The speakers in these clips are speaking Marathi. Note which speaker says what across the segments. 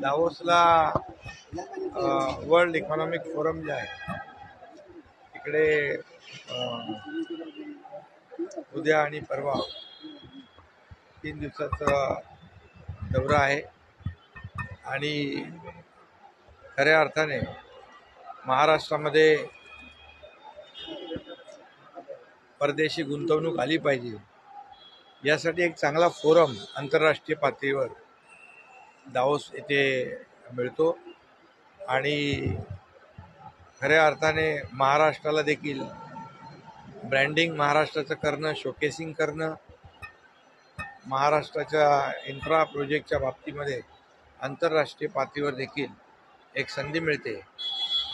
Speaker 1: दावोसला वर्ल्ड इकॉनॉमिक फोरम जे आहे तिकडे उद्या आणि परवा 3 दिवसाचा दौरा आहे आणि खऱ्या अर्थाने महाराष्ट्रामध्ये परदेशी गुंतवणूक आली पाहिजे यासाठी एक चांगला फोरम आंतरराष्ट्रीय पातळीवर दावोस येथे मिळतो आणि खऱ्या अर्थाने महाराष्ट्राला देखील ब्रँडिंग महाराष्ट्राचं करणं, शोकेसिंग करणं, महाराष्ट्राच्या इन्फ्रा प्रोजेक्टच्या बाबतीमध्ये आंतरराष्ट्रीय पातळीवर देखील एक संधी मिळते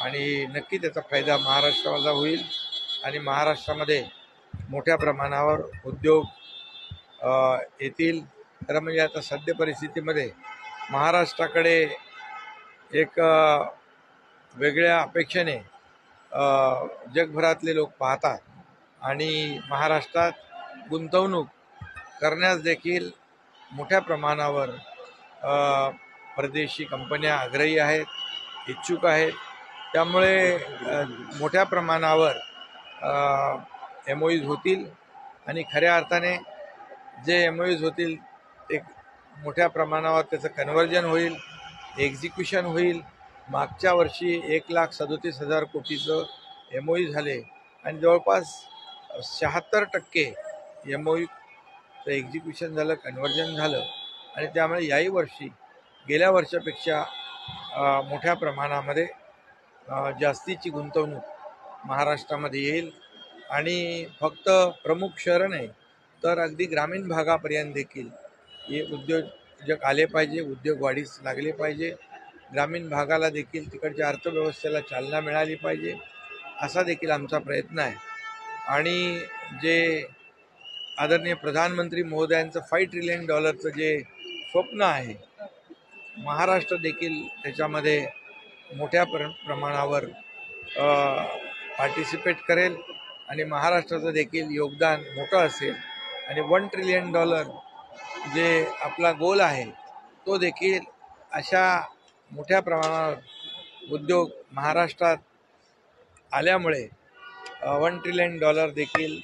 Speaker 1: आणि नक्की त्याचा फायदा महाराष्ट्राला होईल आणि महाराष्ट्रामध्ये मोठ्या प्रमाणावर उद्योग येतील. खरं म्हणजे आता सद्य परिस्थितीमध्ये महाराष्ट्राकडे एक वेगळ्या अपेक्षेने जगभरातले लोक पाहतात आणि महाराष्ट्रात गुंतवणूक करण्यास देखील मोठ्या प्रमाणावर परदेशी कंपन्या आग्रही आहेत, इच्छुक आहेत. त्यामुळे मोठ्या प्रमाणावर MOUs होतील आणि खऱ्या अर्थाने जे MOUs होतील ते मोठ्या प्रमाणावर त्याचं कन्व्हर्जन होईल, एक्झिक्युशन होईल. मागच्या वर्षी 1,37,000 कोटीचं MOU झाले आणि जवळपास 76% MOUचं एक्झिक्युशन झालं, कन्व्हर्जन झालं आणि त्यामुळे याही वर्षी गेल्या वर्षापेक्षा मोठ्या प्रमाणामध्ये जास्तीची गुंतवणूक महाराष्ट्रामध्ये येईल आणि फक्त प्रमुख शहरं नाही तर अगदी ग्रामीण भागापर्यंत देखील हे उद्योजक आले पाहिजे, उद्योग वाढीस लागले पाहिजे. ग्रामीण भागाला देखील तिकडच्या अर्थव्यवस्थेला चालना मिळाली पाहिजे असा देखील आमचा प्रयत्न आहे. आणि जे आदरणीय प्रधानमंत्री महोदयांचं $5 ट्रिलियन जे स्वप्न आहे, महाराष्ट्र देखील त्याच्यामध्ये मोठ्या प्रमाणावर पार्टिसिपेट करेल आणि महाराष्ट्राचं देखील योगदान मोठं असेल आणि $1 ट्रिलियन जे आपला गोल आहे तो देखील अशा मोठ्या प्रमाणावर उद्योग महाराष्ट्रात आल्यामुळे $1 ट्रिलियन देखील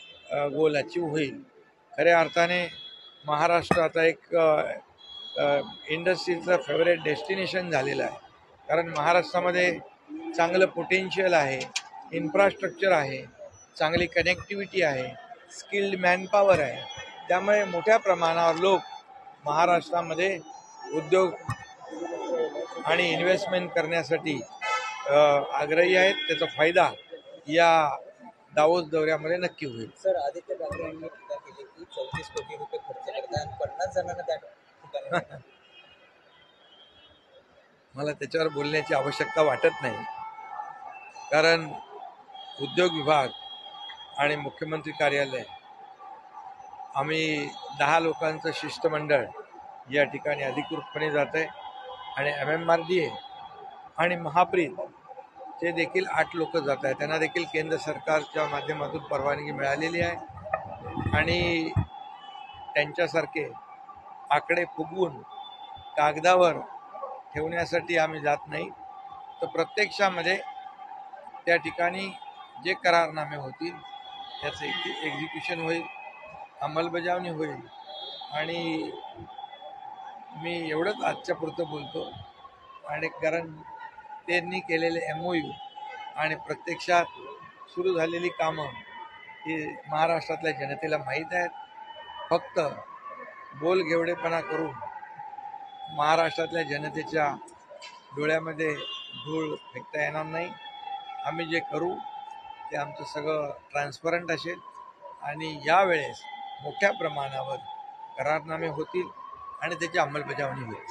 Speaker 1: गोल अचीव होईल. खऱ्या अर्थाने महाराष्ट्र आता एक इंडस्ट्रीचं फेवरेट डेस्टिनेशन झालेलं आहे, कारण महाराष्ट्रामध्ये चांगलं पोटेन्शियल आहे, इन्फ्रास्ट्रक्चर आहे, चांगली कनेक्टिव्हिटी आहे, स्किल्ड मॅनपॉवर आहे. त्यामुळे मोठ्या प्रमाणावर लोक महाराष्ट्रामध्ये उद्योग आणि इन्व्हेस्टमेंट करण्यासाठी आग्रही आहेत. त्याचा फायदा या दावोस दौऱ्यामध्ये नक्की होईल.
Speaker 2: सर, आदित्य ठाकरे यांनी टीका केली की 34 कोटी रुपये खर्च करतात, 50 जणांना त्या ठिकाणी
Speaker 1: मला त्याच्यावर बोलण्याची आवश्यकता वाटत नाही, कारण उद्योग विभाग आणि मुख्यमंत्री कार्यालय आम्ही 10 लोकांचं शिष्टमंडळ या ठिकाणी अधिकृतपणे जात आहे आणि MMRDA आणि महाप्रीत ते देखील 8 लोक जात आहेत. त्यांना देखील केंद्र सरकारच्या माध्यमातून परवानगी मिळालेली आहे आणि त्यांच्यासारखे आकडे फुगवून कागदावर ठेवण्यासाठी आम्ही जात नाही, तर प्रत्यक्षामध्ये त्या ठिकाणी जे करारनामे होतील त्याचं एक्झिक्युशन होईल, अंमलबजावणी होईल. आणि मी एवढंच आजच्या पुरतं बोलतो आणि कारण त्यांनी केलेले MOU आणि प्रत्यक्षात सुरू झालेली कामं ही महाराष्ट्रातल्या जनतेला माहीत आहेत. फक्त बोलघेवडेपणा करून महाराष्ट्रातल्या जनतेच्या डोळ्यामध्ये धूळ फेकता येणार नाही. आम्ही जे करू ते आमचं सगळं ट्रान्सपरंट असेल आणि यावेळेस मोठ्या प्रमाणावर करारनामे होतील आणि त्याची अंमलबजावणी होईल.